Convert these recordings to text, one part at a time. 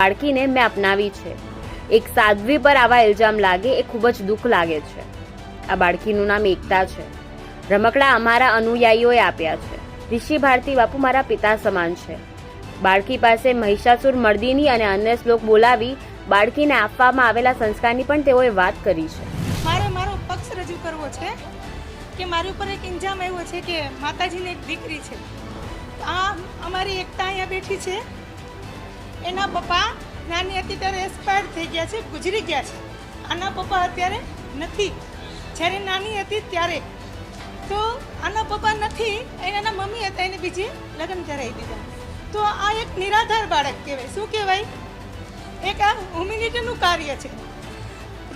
બાળકીને મેં અપનાવી છે. એક સાધ્વી પર આવા ઇલ્ઝામ લાગે એ ખૂબ જ દુઃખ લાગે છે. આ બાળકીનું નામ એકતા છે. રમકડા અમારા અનુયાયીઓએ આપ્યા છે. ઋષિ ભારતી બાપુ મારા પિતા સમાન છે. બાળકી પાસે મહિષાસુર મર્દિની અને અન્ય શ્લોક બોલાવી બાળકીને આપવામાં આવેલા સંસ્કારની પણ તેઓએ વાત કરી છે. મારો પક્ષ રજૂ કરવો છે કે મારી ઉપર એક ઇલ્ઝામ આવ્યો છે કે માતાજીની એક દીકરી છે. આ અમારી એકતા અહીંયા બેઠી છે. એના પપ્પા નાની હતી ત્યારે એક્સપાયર થઈ ગયા છે, ગુજરી ગયા છે. આના પપ્પા અત્યારે નથી. જ્યારે નાની હતી ત્યારે તો આના પપ્પા નથી, એના મમ્મી હતા, એને બીજી લગ્ન કરાવી દીધા. તો આ એક નિરાધાર બાળક કહેવાય. શું કહેવાય? એક આ હ્યુમેનિટીનું કાર્ય છે.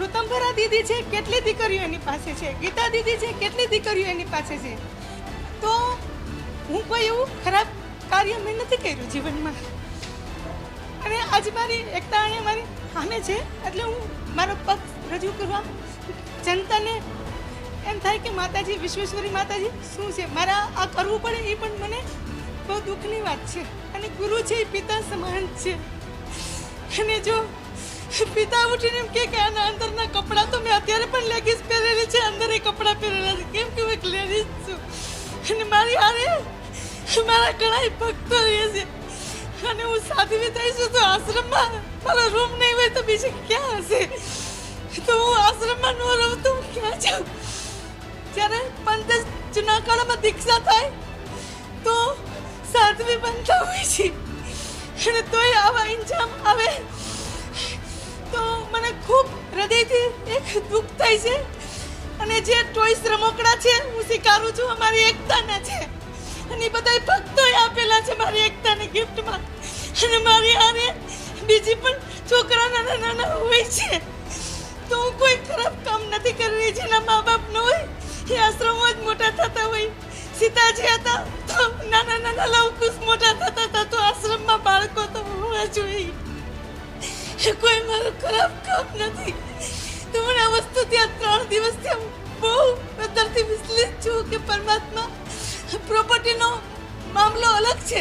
ઋતંભરા દીદી છે, કેટલી દીકરીઓ એની પાસે છે. ગીતા દીદી છે, કેટલી દીકરીઓ એની પાસે છે. તો હું કોઈ એવું ખરાબ કાર્ય મેં નથી કર્યું જીવનમાં. અને આજ મારી એકતા અહીંયા મારી સામે છે, એટલે હું મારો પક્ષ રજૂ કરવા જનતાને એમ થાય કે માતાજી, વિશ્વેશ્વરી માતાજી શું છે, મારા આ કરવું પડે એ પણ મને બહુ દુઃખની વાત છે. અને ગુરુ છે એ પિતા સમાન છે. અને જો પિતા ઉઠીને એમ કે આના અંદરના કપડાં તો મેં અત્યારે પણ લેગીસ પહેરેલી છે, અંદર એ કપડાં પહેરેલા છે, કેમ કે હું એક લેડીઝ છું. અને મારી હારે મારા ઘણા ભક્તો રહે છે. અને હું સાધ્વી થઈશું તો આશ્રમમાં મારો રૂમ નહીં હોય તો બીજે ક્યાં હશે? તો હું આશ્રમમાં ન રહું તો હું ક્યાં જાઉં? જ્યારે પંથ જૂના કાળમાં દીક્ષા થાય તો સાધ્વી બનતા હોય છે. અને તોય આવા ઇન્જામ આવે તો મને ખૂબ હૃદયથી એક દુઃખ થાય છે. અને જે ટોયસ રમકડા છે હું સ્વીકારું છું, અમારી એકતાના છે. અને બધા ભક્તોએ આપેલા છે મારી એકતાને ગિફ્ટમાં. અને મારી આને બીજી પણ છોકરા નાના નાના હોય છે. તો હું કોઈ ખરાબ કામ નથી કરી રહી. જેના મા બાપ ન હોય એ આશ્રમો જ મોટા થતા હોય. સીતાજી હતા તો નાના નાના લવકુશ મોટા થતા હતા, તો આશ્રમમાં બાળકો તો હોવા જોઈએ. કોઈ મારું ખરાબ કામ નથી. તો મને આ વસ્તુ ત્યાં 3 દિવસથી બહુ અંદરથી વિચલિત છું કે પરમાત્મા, પ્રોપર્ટીનો મામલો અલગ છે,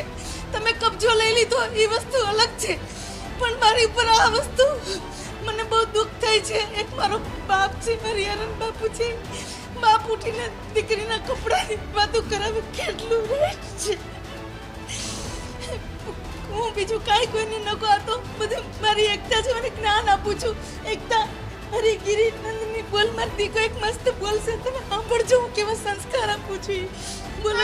તમે કબજો લઈ લીધો એ વસ્તુ અલગ છે, પણ મારી ઉપર આ વસ્તુ મને બહુ દુઃખ થાય છે. એક મારો બાપ છે, મારી હરણ બાપુ છે. બાપ ઉઠીને દીકરીના કપડાની વાતો કરાવે કેટલું રેટ છે. હું બીજું કાંઈ કોઈને ન કહું, તો બધું મારી એકતા છે. મને જ્ઞાન આપું છું. એકતા હરી ગિરી નંદની બોલ મારી દીકો એક મસ્ત બોલશે, તમે સાંભળજો હું કેવા સંસ્કાર આપું છું. બોલો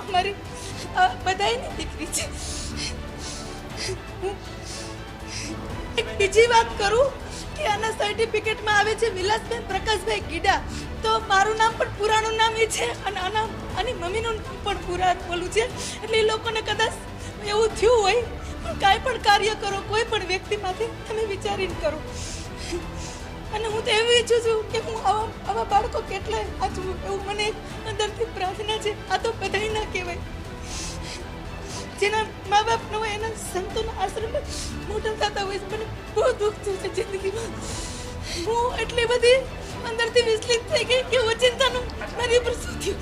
અમારી બધાની દીકરી છે. એક બીજી વાત કરું કે આના સર્ટિફિકેટમાં આવે છે વિલાસબેન પ્રકાશભાઈ ગીડા. તો મારું નામ પણ પુરાણું નામ એ છે અને આની મમ્મીનું પણ પુરાણ બોલું છે. એટલે એ લોકોને કદાચ એવું થયું હોય, પણ કાંઈ પણ કાર્ય કરો કોઈ પણ વ્યક્તિમાંથી તમે વિચારીને કરો. અને હું તો એવું ઈચ્છું છું કે હું આવા બાળકો કેટલાય આચવું, એવું મને અંદરથી પ્રાર્થના છે. આ તો બધાય ના કહેવાય. જેના મા બાપ ન હોય એના સંતોના આશ્રમમાં મોટા થતા હોય છે. મને બહુ દુઃખ થયું છે જિંદગીમાં. હું એટલી બધી અંદરથી વિચલિત થઈ ગઈ કે ઓચિંતાનું મારી ઉપર શું થયું.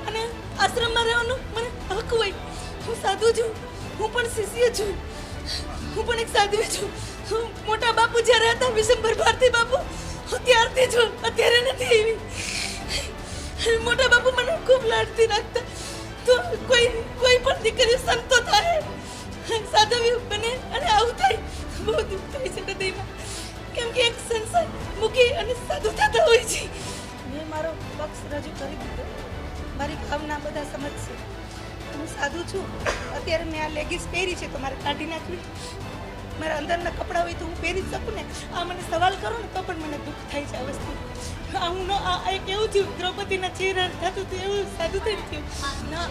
અને આશ્રમમાં રહેવાનું મને હક હોય. હું સાધુ છું, હું પણ શિષ્ય છું, હું પણ એક સાધ્વી છું. મોટા બાપુ જ્યારે હતા વિશંભર ભારતી બાપુ, હું ત્યારથી છું, અત્યારે નથી એવી. મોટા બાપુ મને ખૂબ લાડથી રાખતા. તો કોઈ પણ દીકરી સંતો થાય, સાધવી બને અને આવું થાય બહુ દુઃખ થાય છે હૃદયમાં. કેમ કે એક સંસાર મૂકી અને સાધુ થતા હોય છે. મેં મારો પક્ષ રજૂ કરી દીધો. મારી ભાવના બધા સમજશે. હું સાધુ છું. અત્યારે મેં આ લેગીસ પહેરી છે તો મારે કાઢી નાખવી. મારા અંદરના કપડાં હોય તો હું પહેરી જ શકું ને. આ મને સવાલ કરો ને તો પણ મને દુઃખ થાય છે આ વસ્તુ. આ હું આ એક એવું થયું દ્રૌપદીના ચહેરા થતું હતું એવું સાધુ થઈને થયું. ના,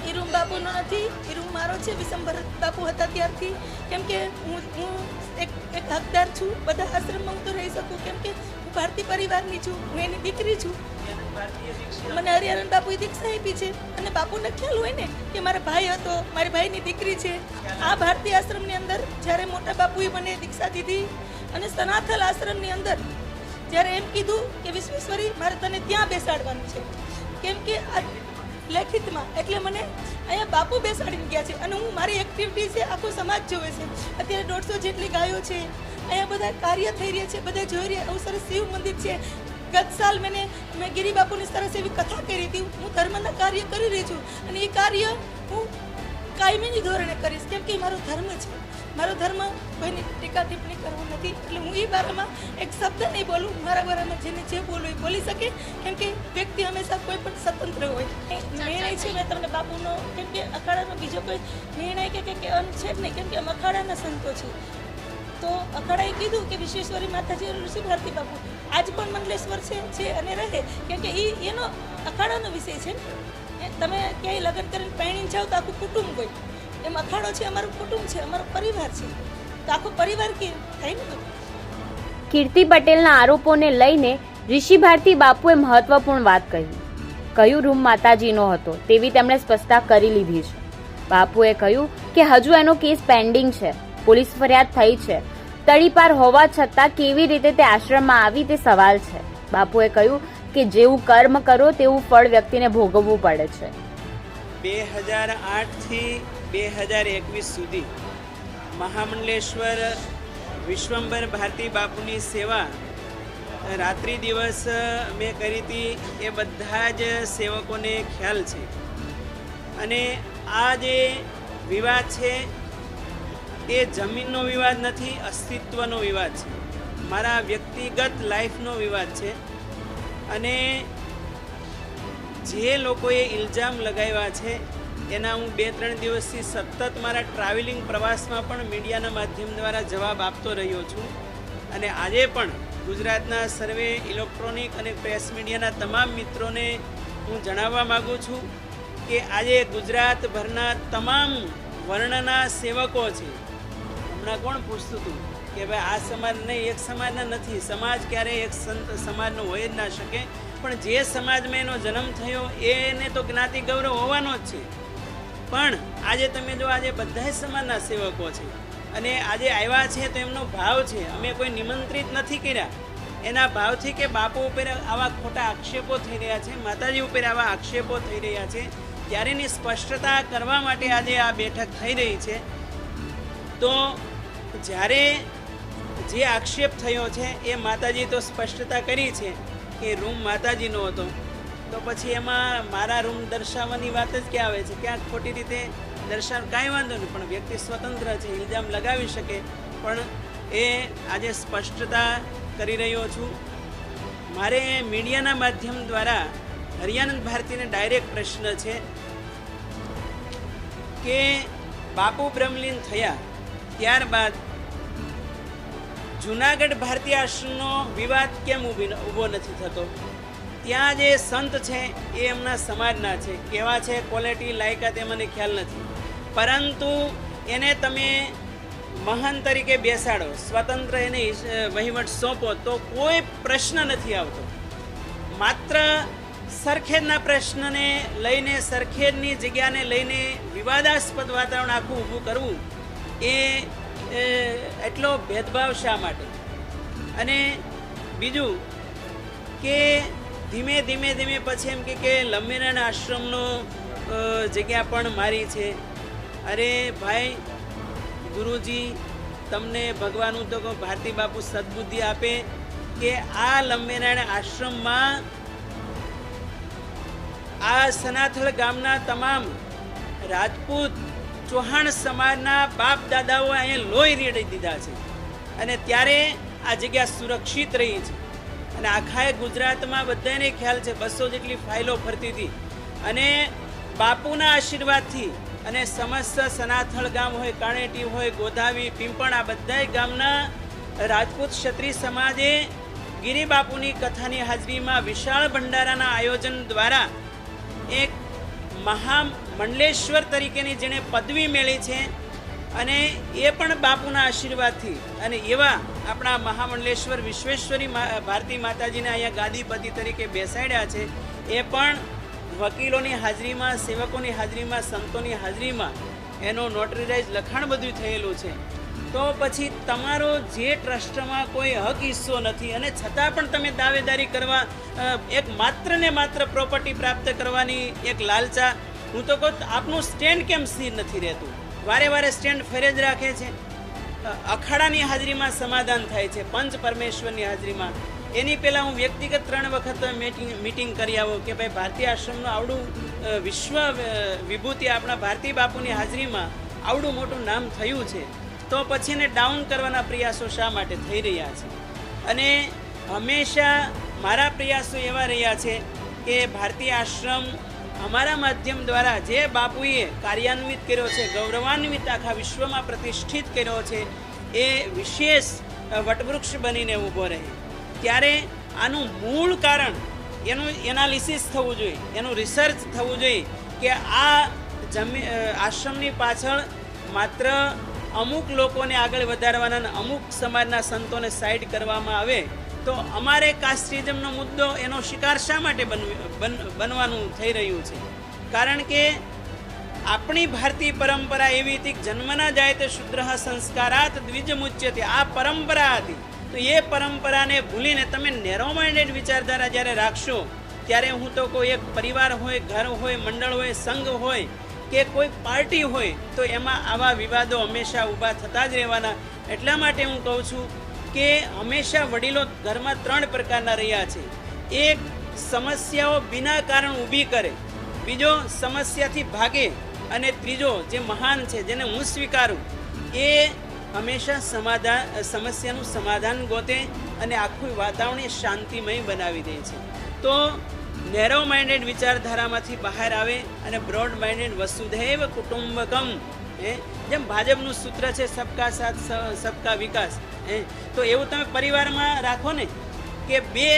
એ રૂમ બાપુનો નથી, એ રૂમ મારો છે. વિશંભર બાપુ હતા ત્યારથી. કેમ કે હું એક હકદાર છું. બધા આશ્રમમાં હું તો રહી શકું કેમ કે હું ભારતીય પરિવારની છું. હું એની દીકરી છું. મને હરિહરન બાપુએ દીક્ષા આપી છે અને બાપુને ખ્યાલ હોય ને કે મારા ભાઈ હતો, મારી ભાઈની દીકરી છે. આ ભારતીય આશ્રમની અંદર જ્યારે મોટા બાપુએ મને દીક્ષા દીધી અને સનાથલ આશ્રમની અંદર જ્યારે એમ કીધું કે વિશ્વેશ્વરી મારે તને ત્યાં બેસાડવાનું છે કેમ કે આ લેખિતમાં, એટલે મને અહીંયા બાપુ બેસાડીને ગયા છે અને હું મારી એક્ટિવિટી છે આખો સમાજ જોવે છે. અત્યારે 150 જેટલી ગાયો છે. અહીંયા બધા કાર્ય થઈ રહ્યા છે, બધા જોઈ રહ્યા. એવું સરસ શિવ મંદિર છે. ગત સાલ મેં ગિરી બાપુની સરસ એવી કથા કરી હતી. હું ધર્મના કાર્ય કરી રહી છું અને એ કાર્ય હું કાયમીની ધોરણે કરીશ કેમ કે એ મારો ધર્મ છે. મારો ધર્મ કોઈની ટીકા ટિપ્પણી કરવું નથી. એટલે હું એ બારામાં એક શબ્દ નહીં બોલું. મારા બારામાં જેને જે બોલવું એ બોલી શકે કેમ કે વ્યક્તિ હંમેશા કોઈ પણ સ્વતંત્ર હોય. નિર્ણય છે મેં તમને બાપુનો કેમ કે અખાડાનો બીજો કોઈ નિર્ણય કે અંત છે જ નહીં કેમ કે અમે અખાડાના સંતો છે. તો અખાડાએ કીધું કે વિશ્વેશ્વરી માતાજી ઋષિ ભારતી બાપુ આજ પણ મંડલેશ્વર છે અને રહે કેમ કે એનો અખાડાનો વિષય છે. તમે ક્યાંય લગ્ન કરીને પરણીને જાઓ તો આખું કુટુંબ હોય. એમ અખાડો છે અમારું કુટુંબ છે, અમારો પરિવાર છે. તો આખો પરિવાર કે થાય ને બધું. કીર્તિ પટેલના આરોપોને લઈને ઋષિ ભારતી બાપુએ મહત્વપૂર્ણ વાત કહ્યું રૂમ માતાજીનો હતો તેવી તેમણે સ્પષ્ટતા કરી લીધી છે. બાપુએ કહ્યું કે હજુ એનો કેસ પેન્ડિંગ છે. પોલીસ ફરિયાદ થઈ છે. તડીપાર હોવા છતાં કેવી રીતે તે આશ્રમમાં આવી તે સવાલ છે. બાપુએ કહ્યું કે જેવું કર્મ કરો તેવું ફળ વ્યક્તિને ભોગવવું પડે છે. 2008થી 2021 સુધી મહામંડલેશ્વર વિશ્વંભર ભારતી બાપુની સેવા રાત્રિ દિવસ મેં કરી હતી એ બધા જ સેવકોને ખ્યાલ છે. અને આ જે વિવાદ છે એ જમીનનો વિવાદ નથી, અસ્તિત્વનો વિવાદ છે. મારા વ્યક્તિગત લાઈફનો વિવાદ છે. અને જે લોકોએ ઇલ્ઝામ લગાવ્યા છે એના હું 2-3 દિવસથી સતત મારા ટ્રાવેલિંગ પ્રવાસમાં પણ મીડિયાના માધ્યમ દ્વારા જવાબ આપતો રહ્યો છું. અને આજે પણ ગુજરાતના સર્વે ઇલેક્ટ્રોનિક અને પ્રેસ મીડિયાના તમામ મિત્રોને હું જણાવવા માગું છું કે આજે ગુજરાતભરના તમામ વર્ણના સેવકો છે. હમણાં કોણ પૂછતું હતું કે ભાઈ આ સમાજ નહીં, એક સમાજના નથી. સમાજ ક્યારેય એક સમાજનો હોય જ ના શકે. પણ જે સમાજમાં એનો જન્મ થયો એને તો જ્ઞાતિ ગૌરવ હોવાનો જ છે. પણ આજે તમે જો આજે બધા સમાજના સેવકો છે અને આજે આવ્યા છે તો એમનો ભાવ છે. અમે કોઈ નિમંત્રિત નથી કર્યા. એના ભાવથી કે બાપુ ઉપર આવા ખોટા આક્ષેપો થઈ રહ્યા છે, માતાજી ઉપર આવા આક્ષેપો થઈ રહ્યા છે, ત્યારે એની સ્પષ્ટતા કરવા માટે આજે આ બેઠક થઈ રહી છે. તો જ્યારે જે આક્ષેપ થયો છે એ માતાજી તો સ્પષ્ટતા કરી છે કે રૂમ માતાજીનો હતો. તો પછી એમાં મારા રૂમ દર્શાવવાની વાત જ ક્યાં આવે છે? ક્યાંક ખોટી રીતે દર્શાવ કાંઈ વાંધો નહીં, પણ વ્યક્તિ સ્વતંત્ર છે, ઇલ્ઝામ લગાવી શકે. પણ એ આજે સ્પષ્ટતા કરી રહ્યો છું. મારે મીડિયાના માધ્યમ દ્વારા હરિયાનંદ ભારતીને ડાયરેક્ટ પ્રશ્ન છે કે બાપુ બ્રહ્મલીન થયા ત્યારબાદ જુનાગઢ ભારતીય આશ્રમનો વિવાદ કેમ ઊભો નથી થતો? ત્યાં જે સંત છે એ એમના સમાજના છે. કેવા છે, ક્વોલિટી, લાયકાત એ મને ખ્યાલ નથી. પરંતુ એને તમે મહાન તરીકે બેસાડો, સ્વતંત્ર એને વહીવટ સોંપો તો કોઈ પ્રશ્ન નથી આવતો. માત્ર સરખેજના પ્રશ્નને લઈને, સરખેજની જગ્યાને લઈને વિવાદાસ્પદ વાતાવરણ આખું ઊભું કરવું એ એટલો ભેદભાવ શા માટે? અને બીજું કે ધીમે ધીમે પછી એમ કે લંબેનાના આશ્રમનો જગ્યા પણ મારી છે. અરે ભાઈ, ગુરુજી તમને ભગવાનનું તો ભારતી બાપુ સદબુદ્ધિ આપે કે આ લંબેનાના આશ્રમમાં આ સનાથલ ગામના તમામ રાજપૂત ચૌહાણ સમાજના બાપ દાદાઓ અહીંયા લોહી રેડી દીધા છે. અને ત્યારે આ જગ્યા સુરક્ષિત રહી છે. અને આખા ગુજરાતમાં બધાને ખ્યાલ છે 200 જેટલી ફાઇલો ફરતી હતી. અને બાપુના આશીર્વાદથી અને સમસ્ત સનાથળ ગામ હોય, કાણેટી હોય, ગોધાવી, પિંપણ, આ બધા ગામના રાજપૂત ક્ષત્રિય સમાજે ગિરિબાપુની કથાની હાજરીમાં વિશાળ ભંડારાના આયોજન દ્વારા એક મહામંડલેશ્વર તરીકેની જેણે પદવી મેળવી છે અને એ પણ બાપુના આશીર્વાદથી, અને એવા આપણા મહામંડલેશ્વર વિશ્વેશ્વરી ભારતી માતાજીને અહીંયા ગાદીપતિ તરીકે બેસાડ્યા છે. એ પણ વકીલોની હાજરીમાં, સેવકોની હાજરીમાં, સંતોની હાજરીમાં એનું નોટરીરાઇઝ લખાણ બધું થયેલું છે. તો પછી તમારો જે ટ્રસ્ટમાં કોઈ હક હિસ્સો નથી અને છતાં પણ તમે દાવેદારી કરવા, એક માત્ર ને માત્ર પ્રોપર્ટી પ્રાપ્ત કરવાની એક લાલચા, હું તો કહું આપનું સ્ટેન્ડ કેમ સ્થિર નથી રહેતું? વારે વારે સ્ટેન્ડ ફેરે જ રાખે છે. અખાડાની હાજરીમાં સમાધાન થાય છે, પંચ પરમેશ્વરની હાજરીમાં. એની પહેલાં હું વ્યક્તિગત 3 વખત મીટિંગ કરી આવો કે ભાઈ ભારતીય આશ્રમનું આવડું વિશ્વ વિભૂતિ આપણા ભારતી બાપુની હાજરીમાં આવડું મોટું નામ થયું છે, તો પછી એને ડાઉન કરવાના પ્રયાસો શા માટે થઈ રહ્યા છે? અને હંમેશા મારા પ્રયાસો એવા રહ્યા છે કે ભારતીય આશ્રમ અમારા માધ્યમ દ્વારા જે બાપુએ કાર્યાન્વિત કર્યો છે, ગૌરવાન્વિત આખા વિશ્વમાં પ્રતિષ્ઠિત કર્યો છે, એ વિશેષ વટવૃક્ષ બનીને ઊભો રહે. ત્યારે આનું મૂળ કારણ એનું એનાલિસિસ થવું જોઈએ, એનું રિસર્ચ થવું જોઈએ કે આ આશ્રમની પાછળ માત્ર અમુક લોકોને આગળ વધારવાના અને અમુક સમાજના સંતોને સાઈડ કરવામાં આવે તો અમારે કાસ્ટિઝમનો મુદ્દો એનો શિકાર શા માટે બનવાનું થઈ રહ્યું છે? કારણ કે આપણી ભારતીય પરંપરા એવી હતી કે જન્મના જાય તે શુદ્ર સંસ્કારાત દ્વિજમુચ્યતે, આ પરંપરા હતી. તો એ પરંપરાને ભૂલીને તમે નેરો માઇન્ડેડ વિચારધારા જ્યારે રાખશો ત્યારે હું તો કોઈ એક પરિવાર હોય, ઘર હોય, મંડળ હોય, સંઘ હોય કે કોઈ પાર્ટી હોય તો એમાં આવા વિવાદો હંમેશા ઊભા થતા જ રહેવાના. એટલા માટે હું કહું છું કે હંમેશા વડીલો ઘરમાં 3 પ્રકારના રહ્યા છે. એક સમસ્યાઓ બિના કારણ ઊભી કરે, બીજો સમસ્યાથી ભાગે, અને ત્રીજો જે મહાન છે જેને હું સ્વીકારું એ હંમેશા સમસ્યાનું સમાધાન ગોતે અને આખું વાતાવરણ શાંતિમય બનાવી દે છે. તો નેરો માઇન્ડેડ વિચારધારામાંથી બહાર આવે અને બ્રોડ માઇન્ડેડ વસુધૈવ કુટુંબકમ, જેમ ભાજપનું સૂત્ર છે સબકા સાથ સબકા વિકાસ, તો એવું તમે પરિવારમાં રાખો ને કે 2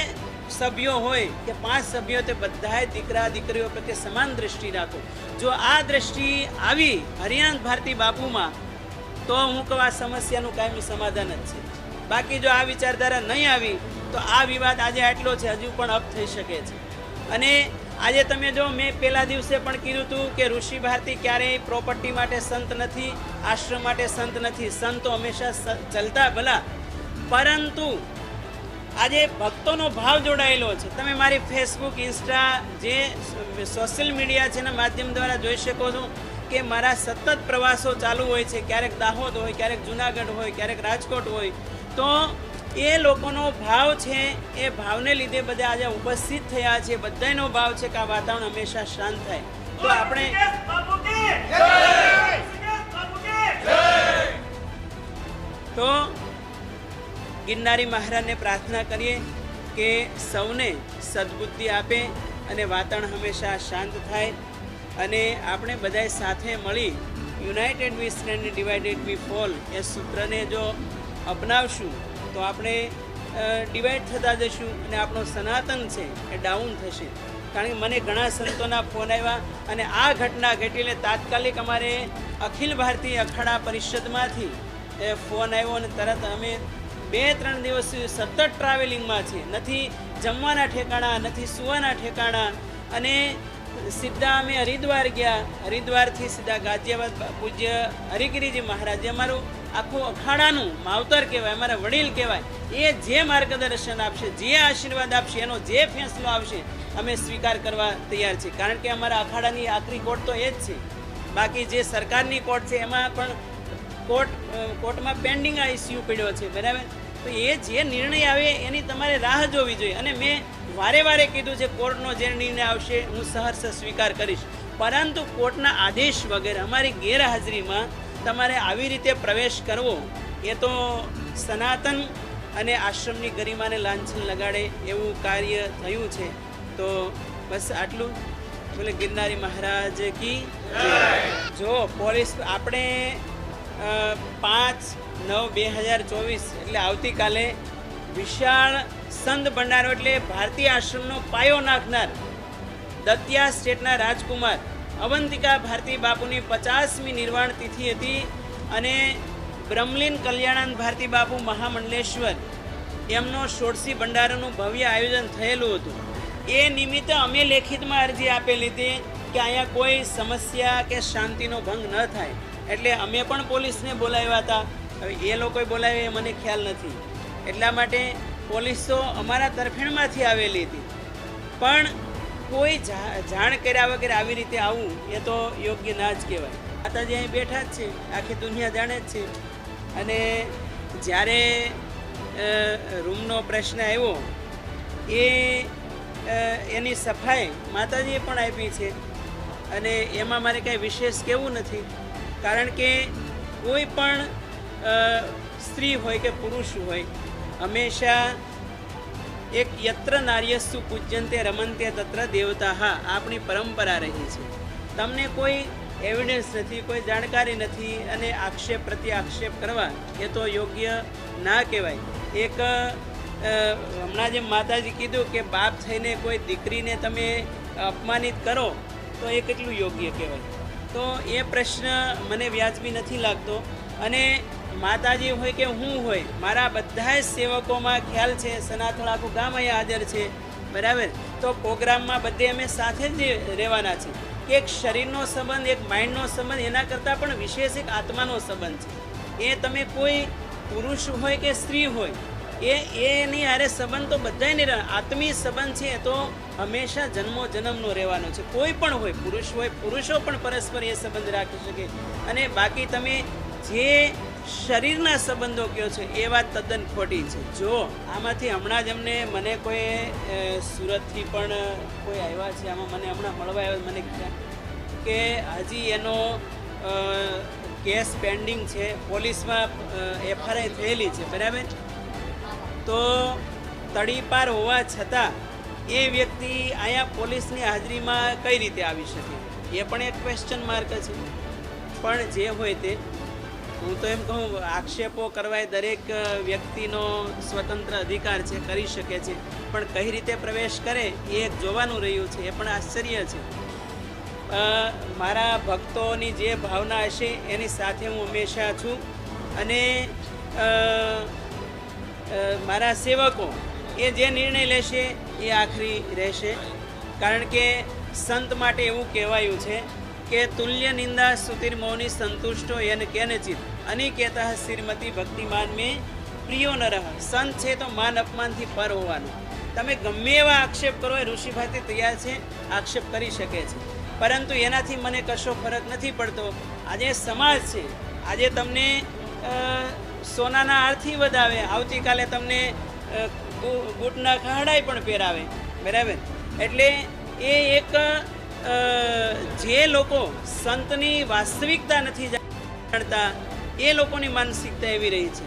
સભ્યો હોય કે 5 સભ્યો, તે બધાએ દીકરા દીકરીઓ પ્રત્યે સમાન દ્રષ્ટિ રાખો. જો આ દ્રષ્ટિ આવી હરિયાણા ભારતી બાપુમાં તો હું કહું આ સમસ્યાનું કાયમી સમાધાન જ છે. બાકી જો આ વિચારધારા નહીં આવી તો આ વિવાદ આજે આટલો છે, હજુ પણ અપ થઈ શકે છે. અને આજે તમે જો મેં પહેલા દિવસે પણ કીધું હતું કે ઋષિ ભારતી ક્યારેય પ્રોપર્ટી માટે સંત નથી, આશ્રમ માટે સંત નથી. સંતો હંમેશા ચલતા ભલા, પરંતુ આજે ભક્તોનો ભાવ જોડાયેલો છે. તમે મારી ફેસબુક, ઇન્સ્ટા, જે સોશિયલ મીડિયા છે એના માધ્યમ દ્વારા જોઈ શકો છો કે મારા સતત પ્રવાસો ચાલુ હોય છે. ક્યારેક દાહોદ હોય, ક્યારેક જુનાગઢ હોય, ક્યારેક રાજકોટ હોય. તો એ લોકોનો ભાવ છે, એ ભાવને લીધે બધા આજે ઉપસ્થિત થયા છે. બધાનો ભાવ છે કે આ વાતાવરણ હંમેશા શાંત થાય. તો આપણે તો ગિરનારી મહારાજને પ્રાર્થના કરીએ કે સૌને સદબુદ્ધિ આપે અને વાતાવરણ હંમેશા શાંત થાય. અને આપણે બધાએ સાથે મળી united we stand, divided we fall એ સૂત્રને જો અપનાવશું તો આપણે ડિવાઈડ થતા જશું અને આપણો સનાતન છે એ ડાઉન થશે. કારણ કે મને ઘણા સંતોના ફોન આવ્યા અને આ ઘટના ઘટી એટલે તાત્કાલિક અમારે અખિલ ભારતીય અખાડા પરિષદમાંથી ફોન આવ્યો અને તરત અમે 2-3 દિવસ સતત ટ્રાવેલિંગમાં છે. નથી જમવાના ઠેકાણા, નથી સુવાના ઠેકાણા. અને સીધા અમે હરિદ્વાર ગયા, હરિદ્વારથી સીધા ગાઝિયાબાદ પૂજ્ય હરિગીરીજી મહારાજ, જે અમારું આખું અખાડાનું માવતર કહેવાય, અમારા વડીલ કહેવાય, એ જે માર્ગદર્શન આપશે, જે આશીર્વાદ આપશે, એનો જે ફેંસલો આવશે અમે સ્વીકાર કરવા તૈયાર છીએ. કારણ કે અમારા અખાડાની આખરી કોર્ટ તો એ જ છે. બાકી જે સરકારની કોર્ટ છે એમાં પણ કોર્ટમાં પેન્ડિંગ આ ઇસ્યુ પડ્યો છે, બરાબર. તો એ જે નિર્ણય આવે એની તમારે રાહ જોવી જોઈએ. અને મેં વારે વારે કીધું છે કોર્ટનો જે નિર્ણય આવશે હું સહર્ષ સ્વીકાર કરીશ, પરંતુ કોર્ટના આદેશ વગેરે અમારી ગેરહાજરીમાં તમારે આવી રીતે પ્રવેશ કરવો એ તો સનાતન અને આશ્રમની ગરિમાને લાંછન લગાડે એવું કાર્ય થયું છે. તો બસ આટલું. બોલે ગિરનારી મહારાજ કી જય. જો પોલીસ આપણે 5/9/2024 એટલે આવતીકાલે વિશાળ સંત ભંડારો એટલે ભારતીય આશ્રમનો પાયો નાખનાર દત્યા સ્ટેટના રાજકુમાર અવંતિકા ભારતી બાપુની 50મી નિર્વાણ તિથિ હતી અને બ્રહ્મલીન કલ્યાણાનંદ ભારતી બાપુ મહામંડલેશ્વર એમનો ષોડશી ભંડારાનું ભવ્ય આયોજન થયેલું હતું. એ નિમિત્તે અમે લેખિતમાં અરજી આપેલી હતી કે અહીંયા કોઈ સમસ્યા કે શાંતિનો ભંગ ન થાય, એટલે અમે પણ પોલીસને બોલાવ્યા હતા. હવે એ લોકોએ બોલાવ્યા એ મને ખ્યાલ નથી, એટલા માટે પોલીસ તો અમારા તરફેણમાંથી આવેલી હતી. પણ કોઈ જાણ કર્યા વગર આવી રીતે આવવું એ તો યોગ્ય ના જ કહેવાય. માતાજી અહીં બેઠા જ છે, આખી દુનિયા જાણે જ છે. અને જ્યારે રૂમનો પ્રશ્ન આવ્યો એની સફાઈ માતાજીએ પણ આપી છે અને એમાં મારે કાંઈ વિશેષ કહેવું નથી, કારણ કે કોઈ પણ સ્ત્રી હોય કે પુરુષ હોય હંમેશા એક યત્ર નાર્યસ્તુ પૂજ્યંતે રમંતે તત્ર દેવતા આપણી પરંપરા રહી છે. તમને કોઈ એવિડન્સ નથી, કોઈ જાણકારી નથી અને આક્ષેપ પ્રત્યે આક્ષેપ કરવા એ તો યોગ્ય ના કહેવાય. એક હમણાં જેમ માતાજી કીધું કે બાપ થઈને કોઈ દીકરીને તમે અપમાનિત કરો તો એ કેટલું યોગ્ય કહેવાય. તો એ પ્રશ્ન મને વ્યાજબી નથી લાગતો. અને માતાજી હોય કે હું હોય, મારા બધા જ સેવકોમાં ખ્યાલ છે, સનાથળ આખું ગામ અહીંયા હાજર છે, બરાબર. તો પ્રોગ્રામમાં બધે અમે સાથે જ રહેવાના છે. કે એક શરીરનો સંબંધ, એક માઇન્ડનો સંબંધ, એના કરતાં પણ વિશેષ એક આત્માનો સંબંધ છે. એ તમે કોઈ પુરુષ હોય કે સ્ત્રી હોય એની હારે સંબંધ તો બધાને આત્મીય સંબંધ છે, એ તો હંમેશા જન્મો જન્મનો રહેવાનો છે. કોઈ પણ હોય, પુરુષ હોય, પુરુષો પણ પરસ્પર એ સંબંધ રાખી શકે. અને બાકી તમે જે શરીરના સંબંધો કહો છો એ વાત તદ્દન ખોટી છે. જો આમાંથી હમણાં જ મને કોઈ સુરતથી પણ કોઈ આવ્યા છે, આમાં મને હમણાં મળવા આવ્યા, મને ખ્યાલ કે હજી એનો કેસ પેન્ડિંગ છે, પોલીસમાં એફઆરઆઈ થયેલી છે, બરાબર. તો તડીપાર હોવા છતાં એ વ્યક્તિ અહીંયા પોલીસની હાજરીમાં કઈ રીતે આવી શકે એ પણ એક ક્વેશ્ચન માર્ક છે. પણ જે હોય તે, હું તો એમ કહું, આક્ષેપો કરવા એ દરેક વ્યક્તિનો સ્વતંત્ર અધિકાર છે, કરી શકે છે. પણ કઈ રીતે પ્રવેશ કરે એ એક જોવાનું રહ્યું છે, એ પણ આશ્ચર્ય છે. મારા ભક્તોની જે ભાવના હશે એની સાથે હું હંમેશા છું. અને મારા સેવકો એ જે નિર્ણય લેશે એ આખરી રહેશે. કારણ કે સંત માટે એવું કહેવાયું છે કે તુલ્ય નિંદા સુતિર મૌની સંતુષ્ટો યન કેનચિત અનિકેતા શ્રીમતી ભક્તિમાન મેં પ્રિયો ન રહ. સંત છે તો માન અપમાનથી પર હોવાનું. તમે ગમે એવા આક્ષેપ કરો એ ઋષિ ભારતી તૈયાર છે, આક્ષેપ કરી શકે છે, પરંતુ એનાથી મને કશો ફરક નથી પડતો. આજે સમાજ છે, આજે તમને સોનાના આરથી વધાવે, આવતીકાલે તમને બૂટના ખાડાઈ પણ પહેરાવે, બરાબર. એટલે એ એક જે લોકો સંતની વાસ્તવિકતા નથી જાણતા એ લોકોની માનસિકતા એવી રહી છે.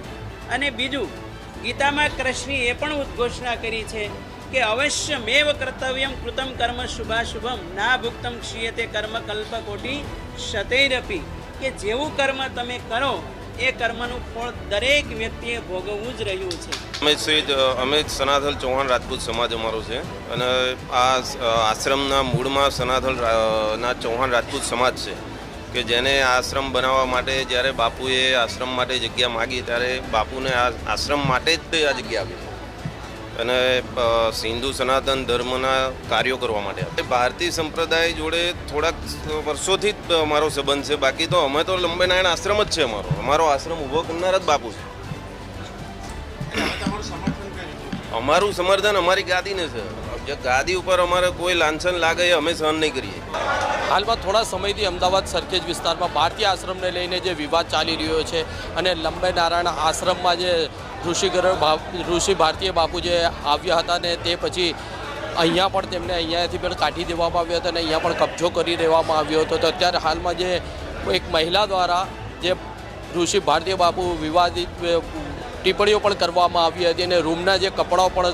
અને બીજું, ગીતામાં કૃષ્ણે એ પણ ઉદ્ઘોષણા કરી છે કે અવશ્યમેવ કર્તવ્યમ કૃતમ કર્મ શુભાશુભમ ના ભુક્તમ ક્ષીયતે કર્મ કલ્પકોટી શતૈરપી. કે જેવું કર્મ તમે કરો એ કર્મનું ફળ દરેક વ્યક્તિએ ભોગવવું જ રહ્યું છે. અમે સનાથલ ચૌહાણ રાજપૂત સમાજ અમારો છે અને આ આશ્રમના મૂળમાં સનાથલ ના ચૌહાણ રાજપૂત સમાજ છે કે જેને આશ્રમ બનાવવા માટે જ્યારે બાપુએ આશ્રમ માટે જગ્યા માગી ત્યારે બાપુને આ આશ્રમ માટે જ આ જગ્યા આપી અને હિન્દુ સનાતન ધર્મના કાર્યો કરવા માટે. ભારતીય સંપ્રદાય જોડે થોડાક વર્ષોથી જ અમારો સંબંધ છે. બાકી તો અમે તો લંબે નારાયણ આશ્રમ જ છે અમારો આશ્રમ ઊભો કરનાર જ બાપુ છે. અમારું સમર્થન અમારી ગાદીને છે. જે ગાદી ઉપર અમારે કોઈ લાંછન લાગે એ અમે સહન નહીં કરીએ. હાલમાં થોડા સમયથી અમદાવાદ સરખેજ વિસ્તારમાં ભારતીય આશ્રમને લઈને જે વિવાદ ચાલી રહ્યો છે અને લંબે નારાયણ આશ્રમમાં જે ઋષિ ભારતીય બાપુ જે આવ્યા હતા ને તે પછી અહીંયા પણ તેમને અહીંયાથી પણ કાઢી દેવામાં આવ્યો હતો અને અહીંયા પણ કબજો કરી દેવામાં આવ્યો હતો. તો અત્યારે હાલમાં જે એક મહિલા દ્વારા જે ઋષિ ભારતીય બાપુ વિવાદિત ટિપ્પણીઓ પણ કરવામાં આવી હતી અને રૂમના જે કપડાઓ પણ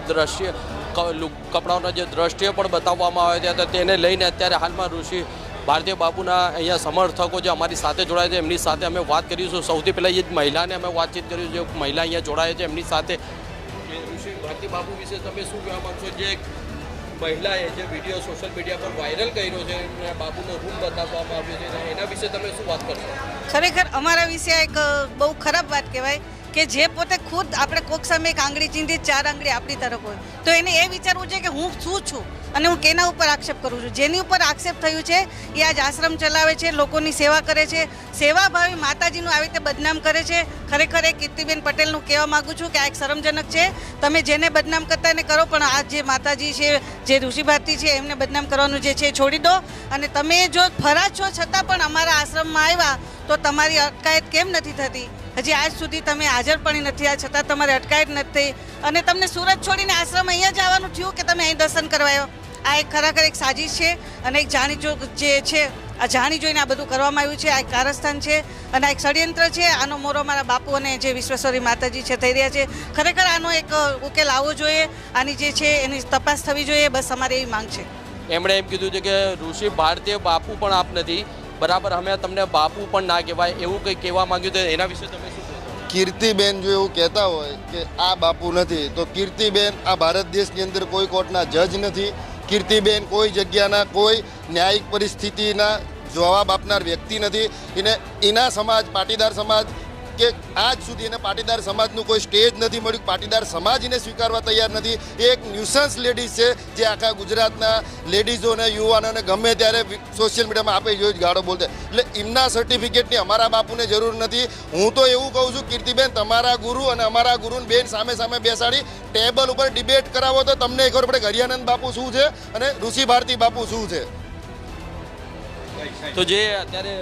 કપડાઓના જે દ્રષ્ટિએ પણ બતાવવામાં આવ્યા હતા તેને લઈને અત્યારે હાલમાં ઋષિ ભારતીય બાપુના અહીંયા સમર્થકો જે અમારી સાથે જોડાયા છે એમની સાથે અમે વાત કરીશું. સૌથી પહેલાં એ મહિલાને અમે વાતચીત કરી જે મહિલા અહીંયા જોડાય છે એમની સાથે. ઋષિ ભારતીય બાપુ વિશે તમે શું કહેવા માગશો? જે મહિલાએ જે વિડીયો સોશિયલ મીડિયા પર વાયરલ કર્યો છે અને બાપુનો રૂમ બતાવવામાં આવ્યો છે એના વિશે તમે શું વાત કરશો? ખરેખર અમારા વિશે એક બહુ ખરાબ વાત કહેવાય કે જે પોતે ખુદ આપણે કોક સામે એક આંગળી ચીંધી 4 આંગળી આપણી તરફ હોય તો એને એ વિચારવું છે કે હું શું છું અને હું કેના ઉપર આક્ષેપ કરું છું. જેની ઉપર આક્ષેપ થયું છે એ આજ આશ્રમ ચલાવે છે, લોકોની સેવા કરે છે, સેવાભાવી માતાજીનું આવી રીતે બદનામ કરે છે. ખરેખર એ કીર્તિબેન પટેલનું કહેવા માગું છું કે આ એક શરમજનક છે. તમે જેને બદનામ કરતા એને કરો, પણ આ જે માતાજી છે, જે ઋષિ ભારતી છે એમને બદનામ કરવાનું જે છે એ છોડી દો. અને તમે જો ફરાજ છો છતાં પણ અમારા આશ્રમમાં આવ્યા તો તમારી અટકાયત કેમ નથી થતી? હજી આજ સુધી તમે હાજર પણ નથી થયા છતાં તમારી અટકાયત નથી થઈ અને તમને સુરત છોડીને આશ્રમ અહીંયા જ આવવાનું થયું કે તમે અહીં દર્શન કરવા આવ્યો. આ એક ખરેખર એક સાજિશ છે અને એક જાણી જે છે આ જાણી જોઈને આ બધું કરવામાં આવ્યું છે. આ એક કારસ્થાન છે અને આ એક ષડયંત્ર છે. આનો મોરો મારા બાપુ અને જે વિશ્વેશ્વરી માતાજી છે થઈ રહ્યા છે. ખરેખર આનો એક ઉકેલ આવવો જોઈએ. આની જે છે એની તપાસ થવી જોઈએ. બસ અમારી એવી માંગ છે. એમણે એમ કીધું છે કે ઋષિ ભારતીય બાપુ પણ આપ નથી, બરાબર અમે તમને બાપુ પણ ના કહેવાય એવું કંઈ કહેવા માંગ્યું તો એના વિશે તમે શું કહેશો? કીર્તિબેન જો એવું કહેતા હોય કે આ બાપુ નથી તો કીર્તિબેન આ ભારત દેશની અંદર કોઈ કોર્ટના જજ નથી. કીર્તિબેન કોઈ જગ્યાના કોઈ ન્યાયિક પરિસ્થિતિના જવાબ આપનાર વ્યક્તિ નથી. એના સમાજ પાટીદાર સમાજ કે આજ સુધી એને પાટીદાર સમાજનું કોઈ સ્ટેજ નથી મળ્યું. પાટીદાર સમાજ એને સ્વીકારવા તૈયાર નથી. એ એક ન્યુસન્સ લેડીઝ છે જે આખા ગુજરાતના લેડીઝોને યુવાનોને ગમે ત્યારે સોશિયલ મીડિયામાં આપે જોઈ ગાળો બોલતે. એટલે એમના સર્ટિફિકેટની અમારા બાપુને જરૂર નથી. હું તો એવું કહું છું કીર્તિબેન, તમારા ગુરુ અને અમારા ગુરુને બેન સામે સામે બેસાડી ટેબલ ઉપર ડિબેટ કરાવો તો તમને ખબર પડે કે હરિયાનંદ બાપુ શું છે અને ઋષિ ભારતી બાપુ શું છે. તો જે અત્યારે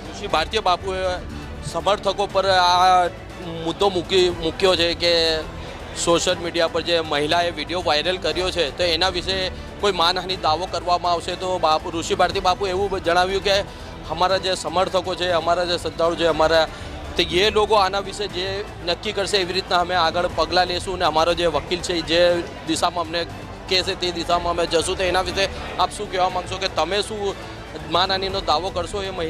ઋષિ ભારતીય બાપુએ સમર્થકો પર આ મુદ્દો મૂક્યો છે કે સોશિયલ મીડિયા પર જે મહિલાએ વિડીયો વાયરલ કર્યો છે તો એના વિશે કોઈ માનહાનિ દાવો કરવામાં આવશે. તો ઋષિ ભારતી બાપુ એવું જણાવ્યું કે અમારા જે સમર્થકો છે, અમારા જે શ્રદ્ધાળુ છે, અમારા તો એ લોકો આના વિશે જે નક્કી કરશે એવી રીતના અમે આગળ પગલાં લેશું અને અમારો જે વકીલ છે જે દિશામાં અમને કહેશે તે દિશામાં અમે જશું. તો એના વિશે આપ શું કહેવા માગશો કે તમે શું માનહાનિનો દાવો કરશો એ મહિલા